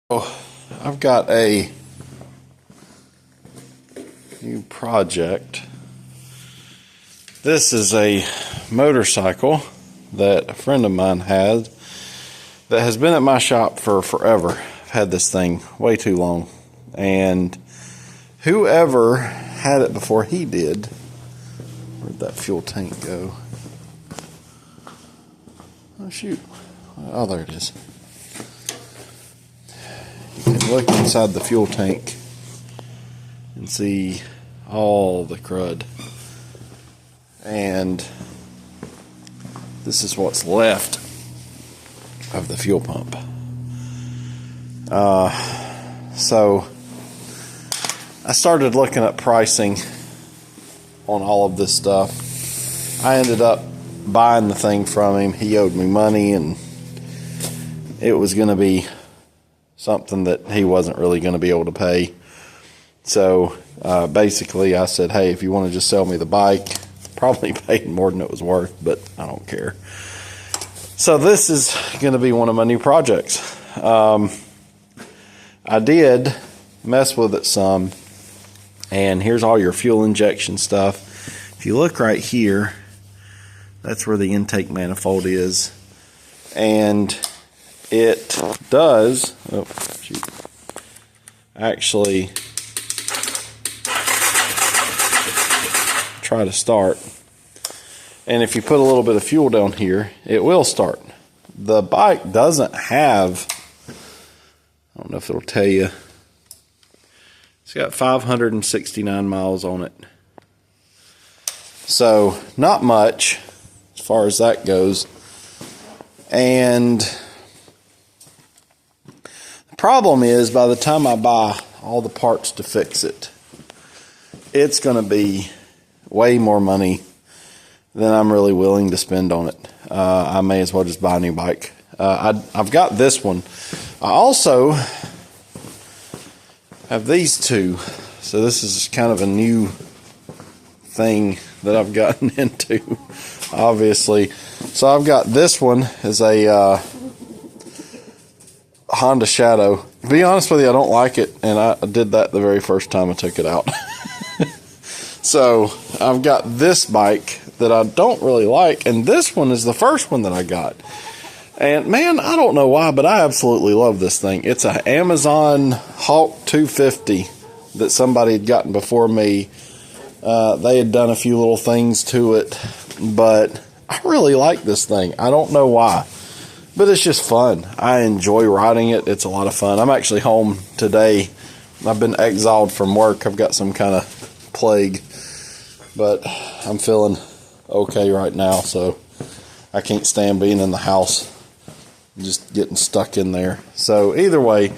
Oh, I've got a new project. This is a motorcycle that a friend of mine had that has been at my shop for forever. I've had this thing way too long, and whoever had it before he did, where'd that fuel tank go? Oh shoot, oh there it is. You can look inside the fuel tank and see all the crud, and this is what's left of the fuel pump. So I started looking at pricing on all of this stuff. I ended up buying the thing from him. He owed me money, and it was going to be something that he wasn't really going to be able to pay. So basically I said, hey, if you want to just sell me the bike, probably paid more than it was worth, but I don't care. So this is going to be one of my new projects. I did mess with it some, and here's all your fuel injection stuff. If you look right here, that's where the intake manifold is, and it does actually try to start, and if you put a little bit of fuel down here, it will start. The bike doesn't have, I don't know if it'll tell you, it's got 569 miles on it, so not much as far as that goes. And the problem is, by the time I buy all the parts to fix it, it's going to be way more money than I'm really willing to spend on it. I may as well just buy a new bike. I've got this one. I also have these two. So this is kind of a new thing that I've gotten into, obviously. So I've got this one as a Honda Shadow. To be honest with you, I don't like it, and I did that the very first time I took it out. So I've got this bike that I don't really like, and this one is the first one that I got. And man, I don't know why, but I absolutely love this thing. It's an Amazon xt250 that somebody had gotten before me. They had done a few little things to it, but I really like this thing. I don't know why, but it's just fun. I enjoy riding it. It's a lot of fun. I'm actually home today. I've been exiled from work. I've got some kind of plague, but I'm feeling okay right now, so I can't stand being in the house, just getting stuck in there. So either way,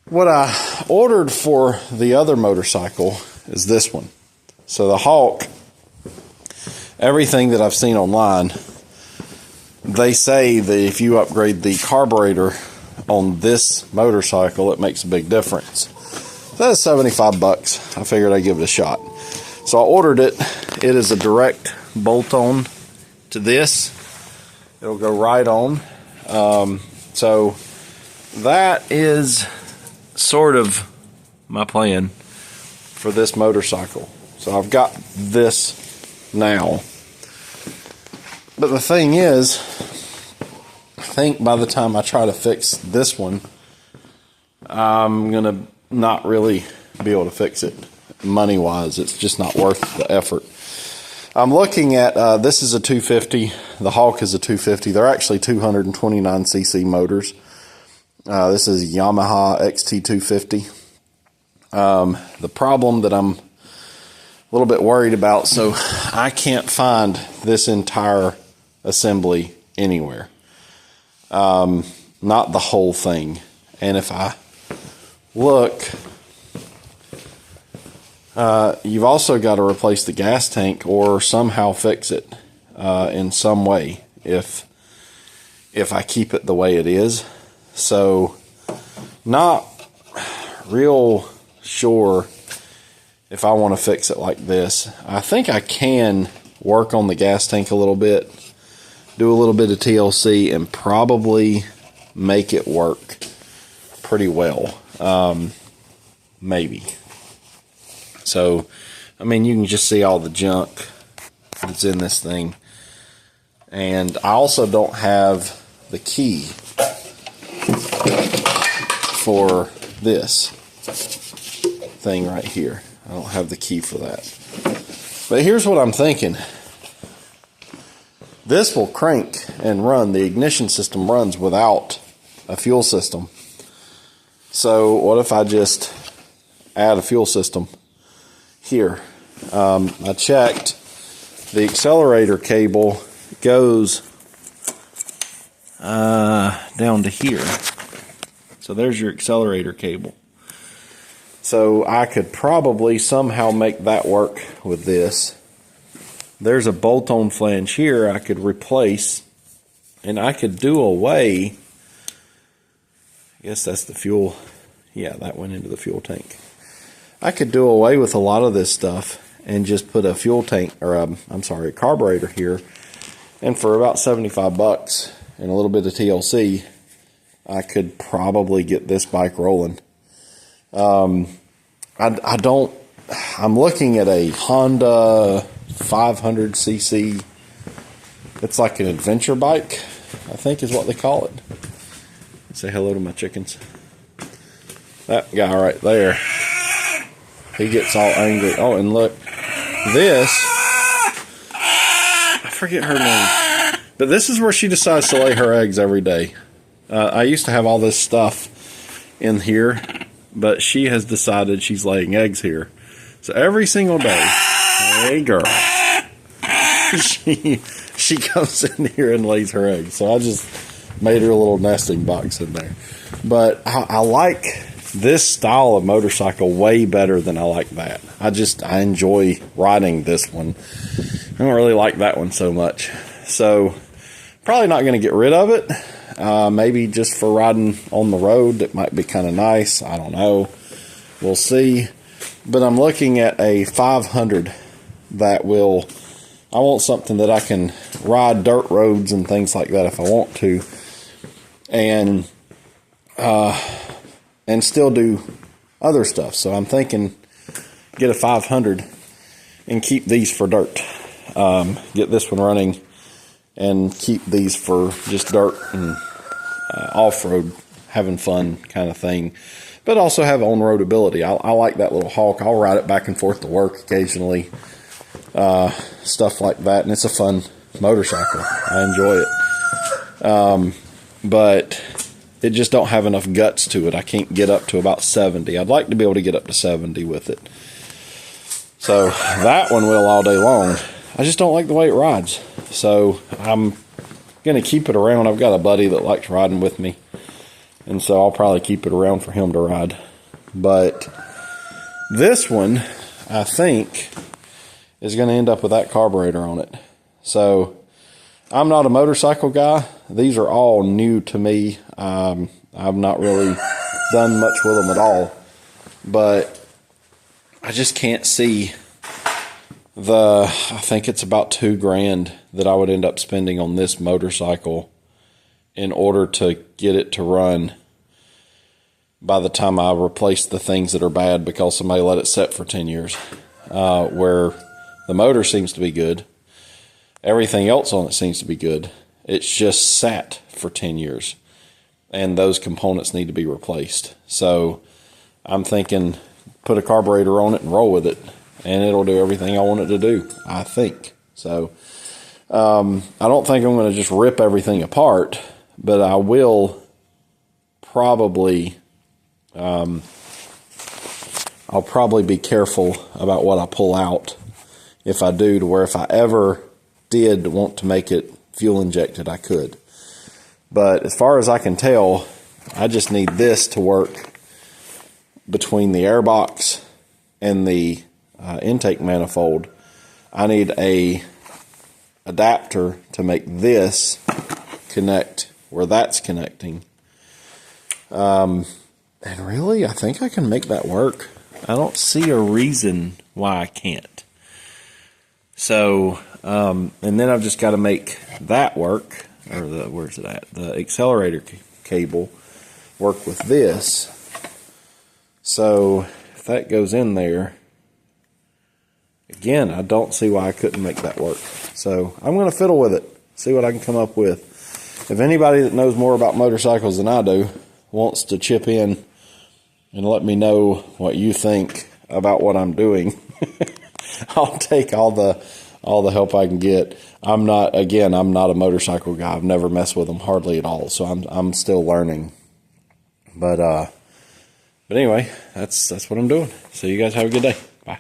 what I ordered for the other motorcycle is this one. So the Hawk, everything that I've seen online, they say that if you upgrade the carburetor on this motorcycle, it makes a big difference. That's $75. I figured I'd give it a shot. So I ordered it. It is a direct bolt-on to this. It'll go right on. So that is sort of my plan for this motorcycle. So I've got this now. But the thing is, I think by the time I try to fix this one, I'm going to not really be able to fix it money-wise. It's just not worth the effort. I'm looking at, this is a 250. The Hawk is a 250. They're actually 229cc motors. This is Yamaha xt250. The problem that I'm a little bit worried about, so I can't find this entire assembly anywhere. Not the whole thing. And if I look, you've also got to replace the gas tank or somehow fix it in some way if I keep it the way it is. So not real sure if I want to fix it like this. I think I can work on the gas tank a little bit, do a little bit of TLC, and probably make it work pretty well. Maybe. So, I mean, you can just see all the junk that's in this thing. And I also don't have the key for this thing right here. I don't have the key for that. But here's what I'm thinking. This will crank and run. The ignition system runs without a fuel system. So what if I just add a fuel system here? I checked. The accelerator cable goes down to here. So there's your accelerator cable. So I could probably somehow make that work with this. There's a bolt-on flange here I could replace, and I could do away. I guess that's the fuel. Yeah, that went into the fuel tank. I could do away with a lot of this stuff and just put a fuel tank, or a carburetor here. And for about 75 bucks and a little bit of TLC, I could probably get this bike rolling. I'm looking at a Honda 500cc. It's like an adventure bike, I think is what they call it. Say hello to my chickens. That guy right there, he gets all angry. Oh, and look, this, I forget her name, but this is where she decides to lay her eggs every day. I used to have all this stuff in here, but she has decided she's laying eggs here. So every single day, hey girl, she comes in here and lays her eggs. So I just made her a little nesting box in there. But I like this style of motorcycle way better than I like that. I enjoy riding this one. I don't really like that one so much. So probably not going to get rid of it. Maybe just for riding on the road, it might be kind of nice. I don't know. We'll see. But I'm looking at a 500 that will, I want something that I can ride dirt roads and things like that if I want to. And still do other stuff. So I'm thinking get a 500 and keep these for dirt. Get this one running and keep these for just dirt and off-road, having fun kind of thing. But also have on-road ability. I like that little Hawk. I'll ride it back and forth to work occasionally. Stuff like that. And it's a fun motorcycle. I enjoy it. But it just don't have enough guts to it. I can't get up to about 70. I'd like to be able to get up to 70 with it. So that one will all day long. I just don't like the way it rides. So I'm going to keep it around. I've got a buddy that likes riding with me. And so I'll probably keep it around for him to ride. But this one, I think, is going to end up with that carburetor on it. So I'm not a motorcycle guy. These are all new to me. I've not really done much with them at all. But I just can't see I think it's about $2,000 that I would end up spending on this motorcycle in order to get it to run by the time I replace the things that are bad because somebody let it set for 10 years. Where the motor seems to be good. Everything else on it seems to be good. It's just sat for 10 years. And those components need to be replaced. So I'm thinking put a carburetor on it and roll with it. And it'll do everything I want it to do, I think. So I don't think I'm going to just rip everything apart. But I will probably, I'll probably be careful about what I pull out if I do, to where if I ever did want to make it fuel injected, I could. But as far as I can tell, I just need this to work between the airbox and the intake manifold. I need a adapter to make this connect where that's connecting. And really, I think I can make that work. I don't see a reason why I can't. So, and then I've just got to make that work, or where's it at? The accelerator cable work with this. So if that goes in there, again, I don't see why I couldn't make that work. So I'm going to fiddle with it, see what I can come up with. If anybody that knows more about motorcycles than I do wants to chip in and let me know what you think about what I'm doing, I'll take all the help I can get. I'm not a motorcycle guy. I've never messed with them hardly at all, so I'm still learning. But anyway, that's what I'm doing. So you guys have a good day. Bye.